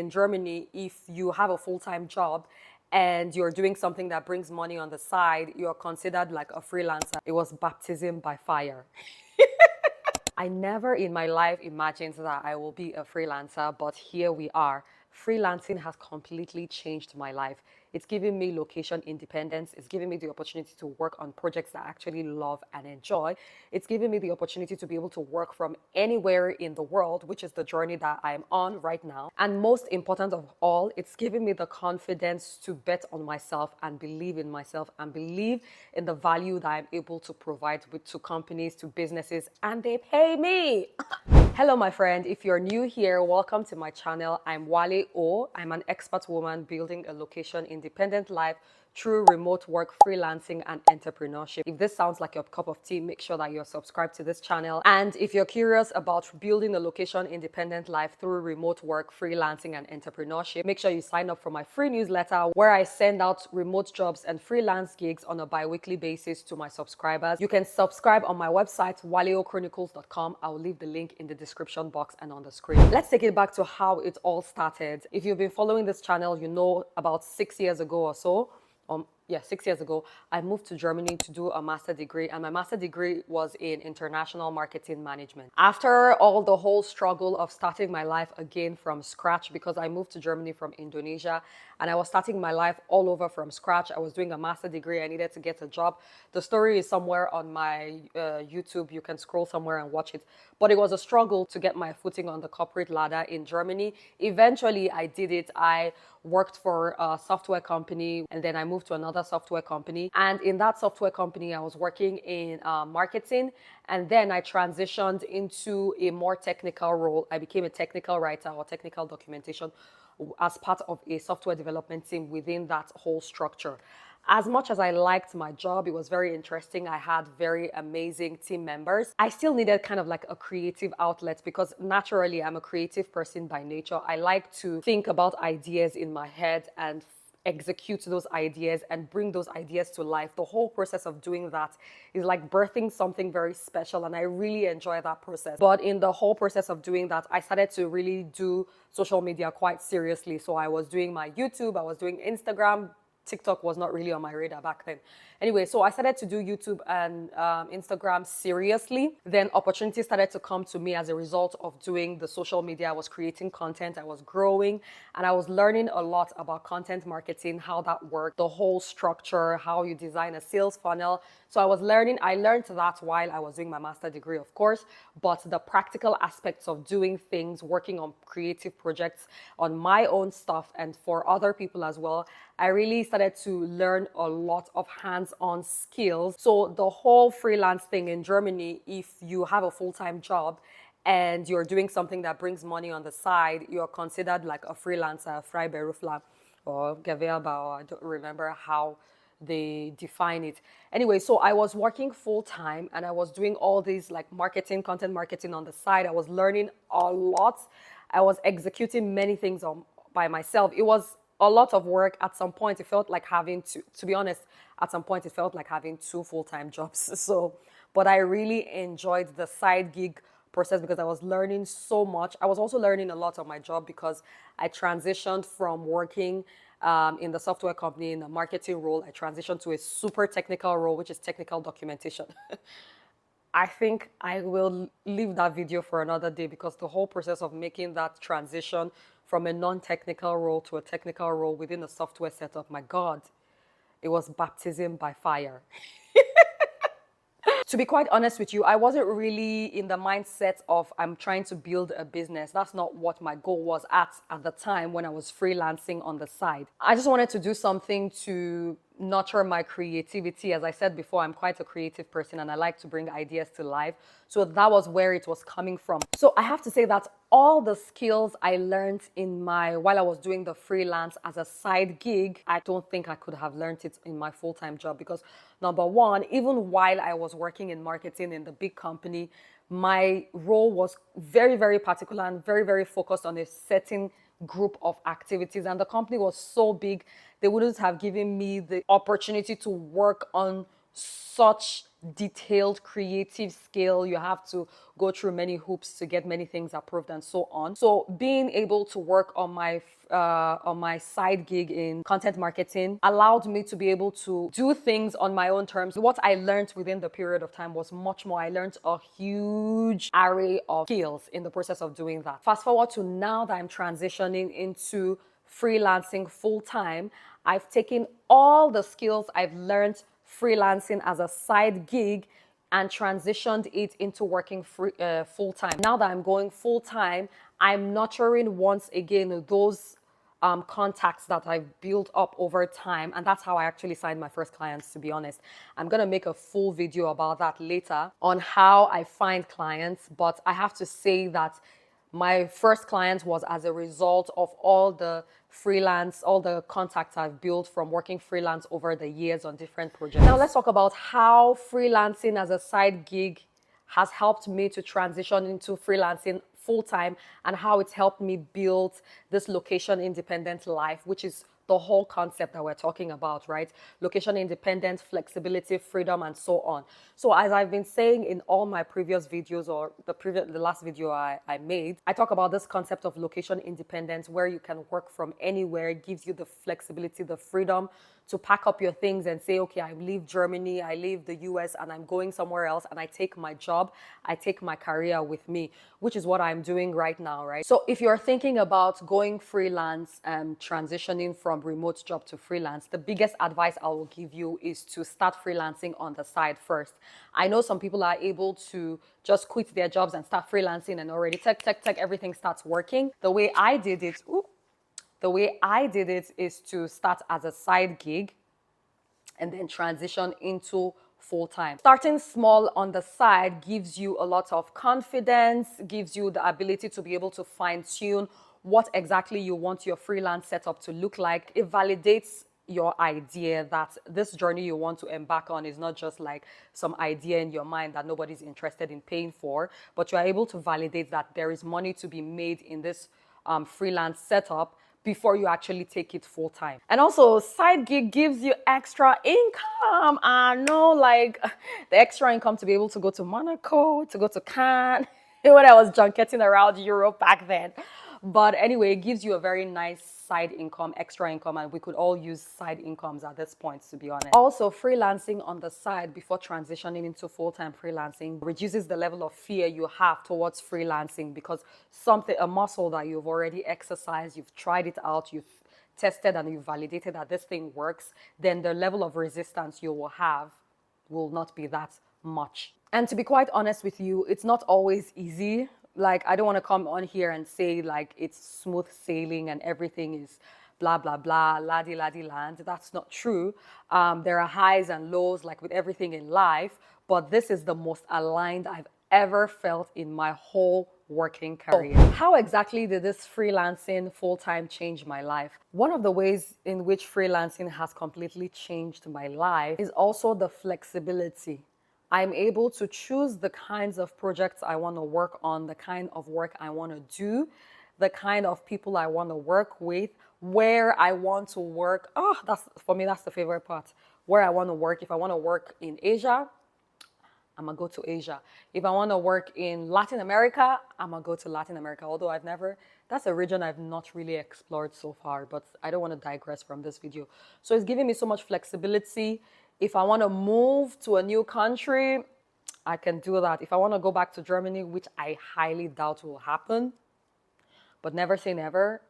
in Germany, if you have a full-time job and you're doing something that brings money on the side, you're considered like a freelancer. It was baptism by fire. I never in my life imagined that I will be a freelancer, but here we are. Freelancing has completely changed my life. It's giving me location independence. It's giving me the opportunity to work on projects that I actually love and enjoy. It's giving me the opportunity to be able to work from anywhere in the world, which is the journey that I'm on right now. And most important of all, it's giving me the confidence to bet on myself and believe in myself and believe in the value that I'm able to provide to companies, to businesses, and they pay me. Hello, my friend. If you're new here, welcome to my channel. I'm Wale O. I'm an expert woman building a location independent life through remote work, freelancing, and entrepreneurship. If this sounds like your cup of tea, make sure that you're subscribed to this channel. And if you're curious about building a location independent life through remote work, freelancing, and entrepreneurship, make sure you sign up for my free newsletter where I send out remote jobs and freelance gigs on a bi-weekly basis to my subscribers. You can subscribe on my website, waleochronicles.com. I'll leave the link in the description box and on the screen. Let's take it back to how it all started. If you've been following this channel, you know about 6 years ago or so, 6 years ago, I moved to Germany to do a master degree, and my master degree was in international marketing management. After all the whole struggle of starting my life again from scratch, because I moved to Germany from Indonesia and I was starting my life all over from scratch. I was doing a master degree. I needed to get a job. The story is somewhere on my YouTube. You can scroll somewhere and watch it. But it was a struggle to get my footing on the corporate ladder in Germany. Eventually, I did it. I worked for a software company, and then I moved to another software company. And in that software company, I was working in marketing, and then I transitioned into a more technical role. I became a technical writer or technical documentation as part of a software development team within that whole structure. As much as I liked my job, it was very interesting. I had very amazing team members. I still needed kind of like a creative outlet because naturally I'm a creative person by nature. I like to think about ideas in my head and execute those ideas and bring those ideas to life. The whole process of doing that is like birthing something very special, and I really enjoy that process. But in the whole process of doing that, I started to really do social media quite seriously. So I was doing my YouTube, I was doing Instagram. TikTok was not really on my radar back then. Anyway, so I started to do YouTube and Instagram seriously. Then opportunities started to come to me as a result of doing the social media. I was creating content, I was growing, and I was learning a lot about content marketing, how that worked, the whole structure, how you design a sales funnel. So I learned that while I was doing my master degree, of course, but the practical aspects of doing things, working on creative projects, on my own stuff and for other people as well, I really started to learn a lot of hands-on skills. So the whole freelance thing in Germany, if you have a full-time job and you're doing something that brings money on the side, you're considered like a freelancer, Freiberufler, or Gewerber, or I don't remember how they define it. Anyway, so I was working full-time and I was doing all these like marketing, content marketing on the side. I was learning a lot. I was executing many things by myself. It was a lot of work. At some point, it felt like having to be honest, at some point, it felt like having two full-time jobs. So, but I really enjoyed the side gig process because I was learning so much. I was also learning a lot on my job because I transitioned from working in the software company in the marketing role. I transitioned to a super technical role, which is technical documentation. I think I will leave that video for another day because the whole process of making that transition from a non-technical role to a technical role within a software setup, my God, it was baptism by fire. To be quite honest with you, I wasn't really in the mindset of I'm trying to build a business. That's not what my goal was at the time when I was freelancing on the side. I just wanted to do something to nurture my creativity. As I said before, I'm quite a creative person and I like to bring ideas to life. So that was where it was coming from. So I have to say that all the skills I learned while I was doing the freelance as a side gig, I don't think I could have learned it in my full-time job because number one, even while I was working in marketing in the big company, my role was very, very particular and very, very focused on a certain group of activities. And the company was so big, they wouldn't have given me the opportunity to work on such detailed creative skill. You have to go through many hoops to get many things approved and so on. So being able to work on my side gig in content marketing allowed me to be able to do things on my own terms. What I learned within the period of time was much more. I learned a huge array of skills in the process of doing that. Fast forward to now that I'm transitioning into freelancing full-time, I've taken all the skills I've learned freelancing as a side gig and transitioned it into working full-time. Now that I'm going full-time, I'm nurturing once again those contacts that I've built up over time. And that's how I actually signed my first clients, to be honest. I'm going to make a full video about that later on how I find clients. But I have to say that my first client was as a result of all the contacts I've built from working freelance over the years on different projects. Now let's talk about how freelancing as a side gig has helped me to transition into freelancing full-time and how it's helped me build this location independent life, which is the whole concept that we're talking about, right? Location independence, flexibility, freedom, and so on. So as I've been saying in all my previous videos, or the last video I made, I talk about this concept of location independence, where you can work from anywhere. It gives you the flexibility, the freedom to pack up your things and say, okay, I leave Germany, I leave the US, and I'm going somewhere else, and I take my job, I take my career with me, which is what I'm doing right now, right? So if you're thinking about going freelance and transitioning from remote job to freelance, the biggest advice I will give you is to start freelancing on the side first. I know some people are able to just quit their jobs and start freelancing and already everything starts working. The way I did it, is to start as a side gig and then transition into full-time. Starting small on the side gives you a lot of confidence, gives you the ability to be able to fine-tune what exactly you want your freelance setup to look like. It validates your idea that this journey you want to embark on is not just like some idea in your mind that nobody's interested in paying for, but you're able to validate that there is money to be made in this freelance setup before you actually take it full time. And also, side gig gives you extra income. I know, like the extra income to be able to go to Monaco, to go to Cannes, when I was junketing around Europe back then. But anyway, it gives you a very nice side income, extra income, and we could all use side incomes at this point, to be honest. Also, freelancing on the side before transitioning into full-time freelancing reduces the level of fear you have towards freelancing, because a muscle that you've already exercised, you've tried it out, you've tested and you've validated that this thing works, then the level of resistance you will have will not be that much. And to be quite honest with you, it's not always easy. Like, I don't want to come on here and say like it's smooth sailing and everything is blah, blah, blah, laddie, laddie land. That's not true. There are highs and lows, like with everything in life, but this is the most aligned I've ever felt in my whole working career. So, how exactly did this freelancing full-time change my life? One of the ways in which freelancing has completely changed my life is also the flexibility. I'm able to choose the kinds of projects I want to work on, the kind of work I want to do, the kind of people I want to work with, where I want to work. For me, that's the favorite part. Where I want to work. If I want to work in Asia, I'm going to go to Asia. If I want to work in Latin America, I'm going to go to Latin America. Although that's a region I've not really explored so far, but I don't want to digress from this video. So it's giving me so much flexibility. If I want to move to a new country, I can do that. If I want to go back to Germany, which I highly doubt will happen, but never say never.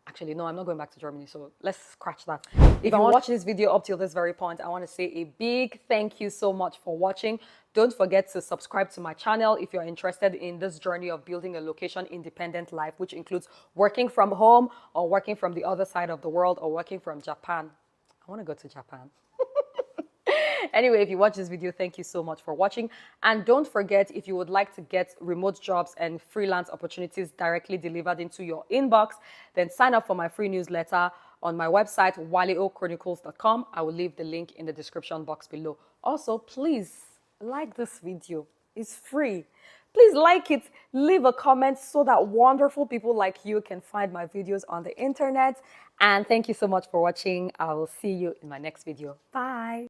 Actually, no, I'm not going back to Germany, so let's scratch that. If you watch this video up till this very point, I want to say a big thank you so much for watching. Don't forget to subscribe to my channel if you're interested in this journey of building a location-independent life, which includes working from home or working from the other side of the world or working from Japan. I want to go to Japan. Anyway, if you watch this video, thank you so much for watching. And don't forget, if you would like to get remote jobs and freelance opportunities directly delivered into your inbox, then sign up for my free newsletter on my website, waleochronicles.com. I will leave the link in the description box below. Also, please like this video. It's free. Please like it, leave a comment so that wonderful people like you can find my videos on the internet. And thank you so much for watching. I will see you in my next video. Bye.